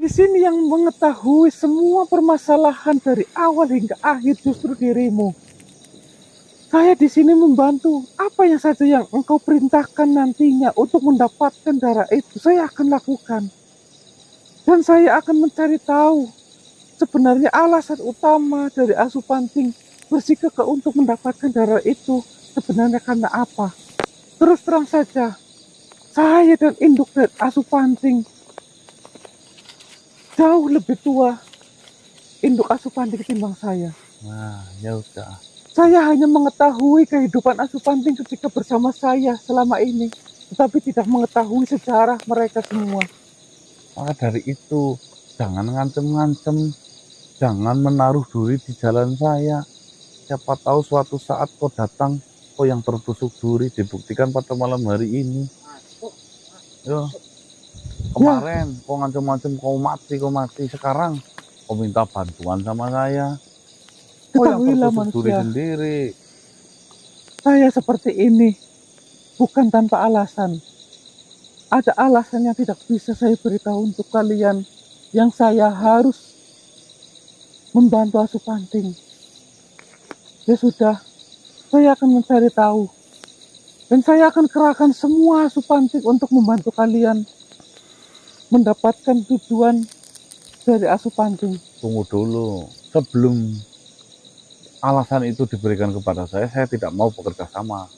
di sini yang mengetahui semua permasalahan dari awal hingga akhir justru dirimu. Saya di sini membantu. Apa yang saja yang engkau perintahkan nantinya untuk mendapatkan darah itu, saya akan lakukan. Dan saya akan mencari tahu sebenarnya alasan utama dari Asupanting bersikeras untuk mendapatkan darah itu sebenarnya karena apa. Terus terang saja, saya dan induk dan Asupanting jauh lebih tua induk Asupanting ketimbang saya. Nah, ya udah. Saya hanya mengetahui kehidupan Asupanting ketika bersama saya selama ini, tetapi tidak mengetahui sejarah mereka semua. Maka dari itu, jangan ngancem-ngancem, jangan menaruh duri di jalan saya. Siapa tahu suatu saat kau datang, kau yang tertusuk duri, dibuktikan pada malam hari ini. Yo, kemarin kau ngancem-ngancem kau mati. Sekarang kau minta bantuan sama saya. Kau yang Ketahuilah tertusuk duri manusia, sendiri. saya seperti ini bukan tanpa alasan. Ada alasan yang tidak bisa saya beritahu untuk kalian yang saya harus membantu Asupanting. Ya sudah, saya akan mencari tahu. Dan saya akan kerahkan semua Asupanting untuk membantu kalian mendapatkan tujuan dari Asupanting. Tunggu dulu, sebelum alasan itu diberikan kepada saya tidak mau bekerja sama.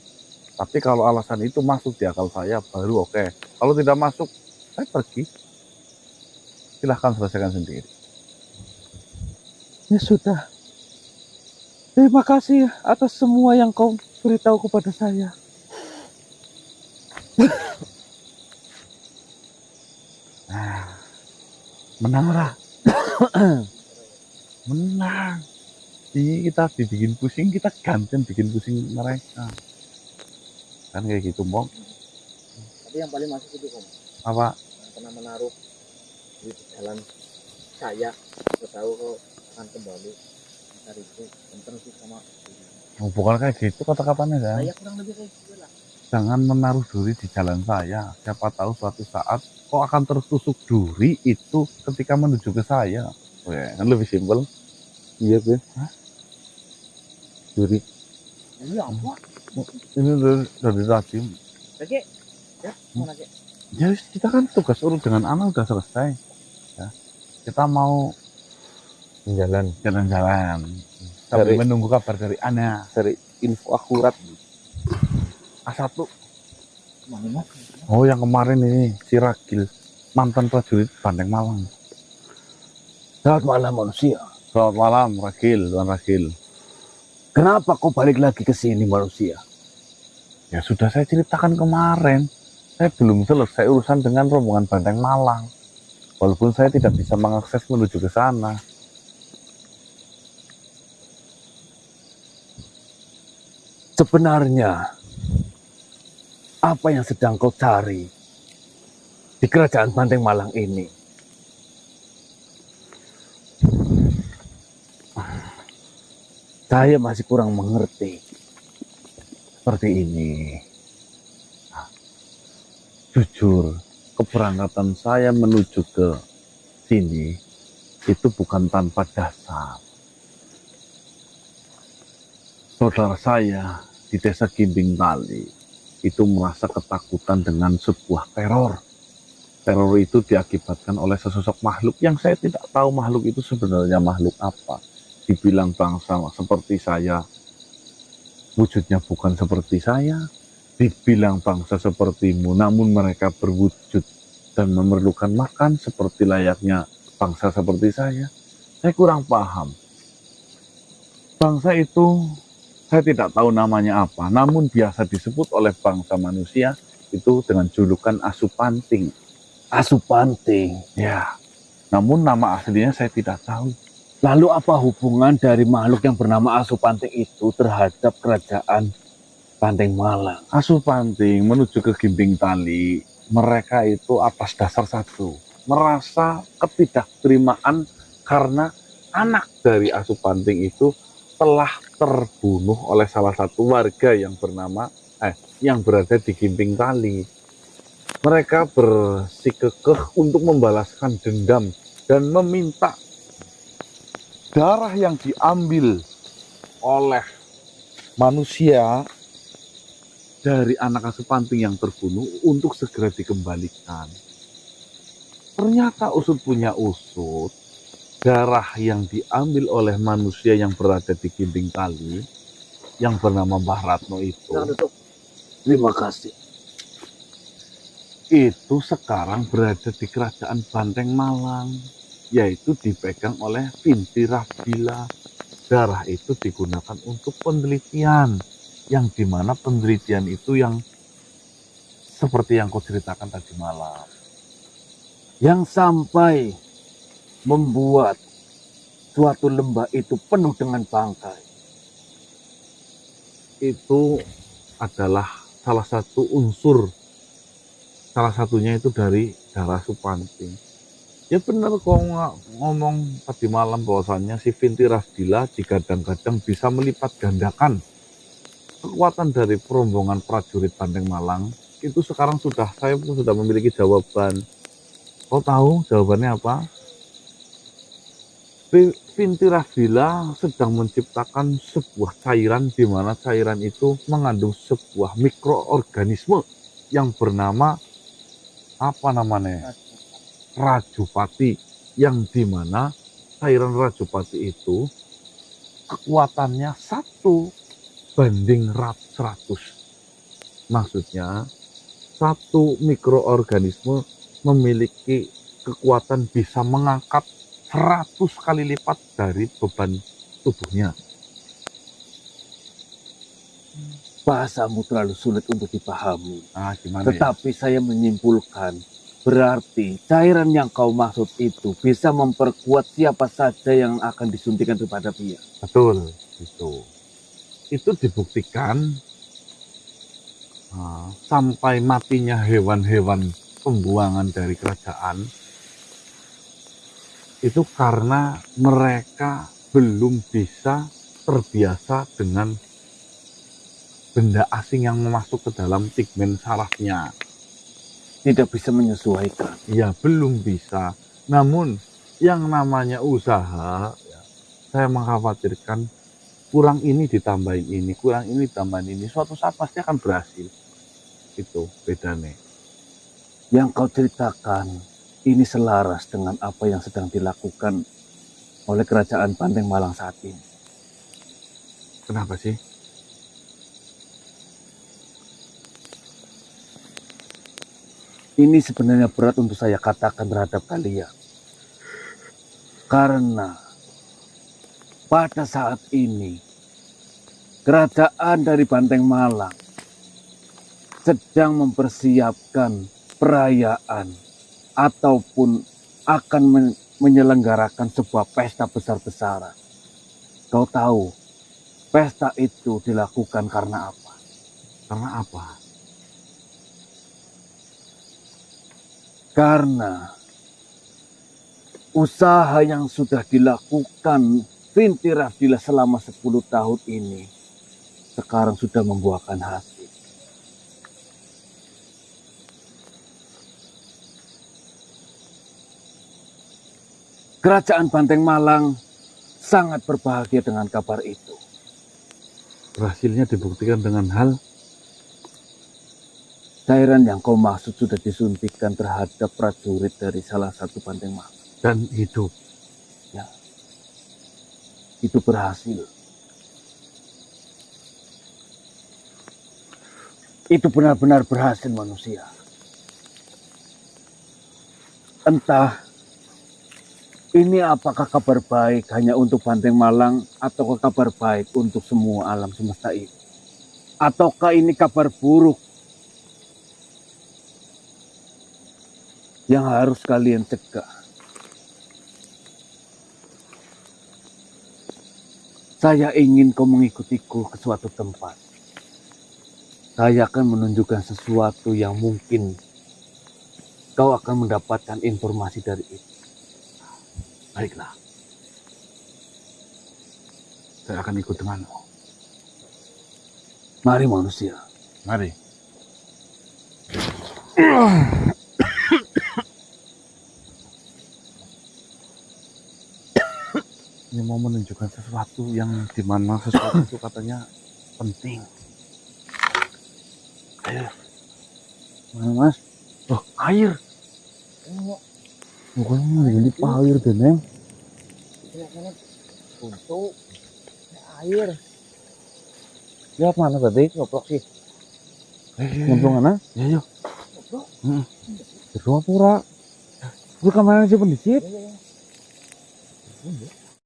Tapi kalau alasan itu masuk di akal saya, baru oke. Kalau tidak masuk, saya pergi. Silahkan selesaikan sendiri. Ya sudah. Terima kasih atas semua yang kau beritahu kepada saya. Nah, menang lah. Menang. Ini kita dibikin pusing, kita gantian bikin pusing mereka. Kan kayak gitu, Mbok. Tapi yang paling masuk itu Om, Apa? yang pernah menaruh di jalan saya, saya tahu kok akan kembali hari itu dan terus sama Oh, bukan kayak gitu kata-katanya kan? saya kurang lebih kayak gitu lah. Jangan menaruh duri di jalan saya. Siapa tahu suatu saat kok akan tertusuk duri itu ketika menuju ke saya. Weh, kan lebih simpel. Iya gue. Hah? Duri. Ini apa? Ini dari tadi. Oke, ya mana Kek? Ya kita kan tugas urut dengan anak udah selesai. Ya. Kita mau jalan-jalan. Sambil menunggu kabar dari Ana. Cari info akurat. A1. Mana? Oh, yang kemarin ini si Ragil, mantan prajurit Banteng Malang. Selamat malam manusia. Selamat malam Ragil, Tuan Ragil. Kenapa kau balik lagi ke sini manusia? Ya sudah saya ceritakan kemarin. Saya belum selesai urusan dengan rombongan Banteng Malang. Walaupun saya tidak bisa mengakses menuju ke sana. Sebenarnya, apa yang sedang kau cari di kerajaan Banteng Malang ini? Saya masih kurang mengerti. Seperti ini. Jujur, keberangkatan saya menuju ke sini itu bukan tanpa dasar. Saudara saya di desa Gimbing Tali itu merasa ketakutan dengan sebuah teror. Teror itu diakibatkan oleh sesosok makhluk yang saya tidak tahu makhluk itu sebenarnya makhluk apa. Dibilang bangsa seperti saya, wujudnya bukan seperti saya. Dibilang bangsa sepertimu, namun mereka berwujud dan memerlukan makan seperti layaknya bangsa seperti saya. Saya kurang paham. Bangsa itu saya tidak tahu namanya apa, namun biasa disebut oleh bangsa manusia itu dengan julukan Asupanting. Asupanting. Ya, namun nama aslinya saya tidak tahu. Lalu apa hubungan dari makhluk yang bernama Asupanting itu terhadap kerajaan Banteng Malang? Asupanting menuju ke Gimbing Tali, mereka itu atas dasar satu, merasa ketidakterimaan karena anak dari Asupanting itu telah terbunuh oleh salah satu warga yang yang berada di Gimbing Tali. Mereka bersikukuh untuk membalaskan dendam dan meminta darah yang diambil oleh manusia dari anak asuh Panting yang terbunuh untuk segera dikembalikan. Ternyata usut punya usut, darah yang diambil oleh manusia yang berada di Kimbing Kali yang bernama Mbah Ratno itu, Terima kasih. itu sekarang berada di kerajaan Banteng Malang, yaitu dipegang oleh Vinti Rabila. Darah itu digunakan untuk penelitian, yang dimana penelitian itu yang seperti yang kau ceritakan tadi malam. Yang sampai membuat suatu lembah itu penuh dengan bangkai. Itu adalah salah satu unsur, salah satunya itu dari darah Supanting. Ya benar kau ngomong tadi malam bahwasannya si Vinti Rabila digadang-gadang bisa melipat gandakan kekuatan dari perombongan prajurit Banteng Malang. Itu sekarang saya pun sudah memiliki jawaban. Kau tahu jawabannya apa? Vinti Rabila sedang menciptakan sebuah cairan di mana cairan itu mengandung sebuah mikroorganisme yang bernama apa namanya? Rajupati, yang di mana cairan Rajupati itu kekuatannya 1:100. Maksudnya satu mikroorganisme memiliki kekuatan bisa mengangkat 100 kali lipat dari beban tubuhnya. Bahasamu terlalu sulit untuk dipahami. Gimana Tetapi saya menyimpulkan, berarti cairan yang kau maksud itu bisa memperkuat siapa saja yang akan disuntikan kepada dia. Betul, itu dibuktikan sampai matinya hewan-hewan pembuangan dari kerajaan itu karena mereka belum bisa terbiasa dengan benda asing yang masuk ke dalam pigmen sarafnya. Tidak bisa menyesuaikan. Ya belum bisa. Namun yang namanya usaha, ya, saya mengkhawatirkan kurang ini ditambahin ini, kurang ini ditambahin ini, suatu saat pasti akan berhasil. Itu bedanya. Yang kau ceritakan ini selaras dengan apa yang sedang dilakukan oleh kerajaan Banteng Malang saat ini. Kenapa sih? Ini sebenarnya berat untuk saya katakan terhadap kalian. Karena pada saat ini kerajaan dari Banteng Malang sedang mempersiapkan perayaan ataupun akan menyelenggarakan sebuah pesta besar-besaran. Kau tahu, pesta itu dilakukan karena apa? Karena apa? Karena usaha yang sudah dilakukan Vinti Rabila selama 10 tahun ini sekarang sudah membuahkan hasil. Kerajaan Banteng Malang sangat berbahagia dengan kabar itu. Hasilnya dibuktikan dengan hal Cairan yang kau maksud sudah disuntikan terhadap prajurit dari salah satu Banteng Malang. dan hidup. Ya, itu berhasil. Itu benar-benar berhasil manusia. Entah ini apakah kabar baik hanya untuk Banteng Malang atau kabar baik untuk semua alam semesta ini. Ataukah ini kabar buruk yang harus kalian cegah. Saya ingin kau mengikutiku ke suatu tempat. Saya akan menunjukkan sesuatu yang mungkin kau akan mendapatkan informasi dari itu. Baiklah. Saya akan ikut denganmu. Mari manusia. Mari. Ini mau menunjukkan sesuatu yang dimana sesuatu itu katanya penting. Ayo. Mana Mas? Oh, air. Enggak, Bukan jadi air deh Neng. kelihatannya buntu. Ini air. Ya mana tadi ngoplok sih? Ayo. Nyemplung mana? Ya, yuk. Ngobrol. Terus pura. Gue kemana sih pendicip? Ya, ya, ya. Buntu.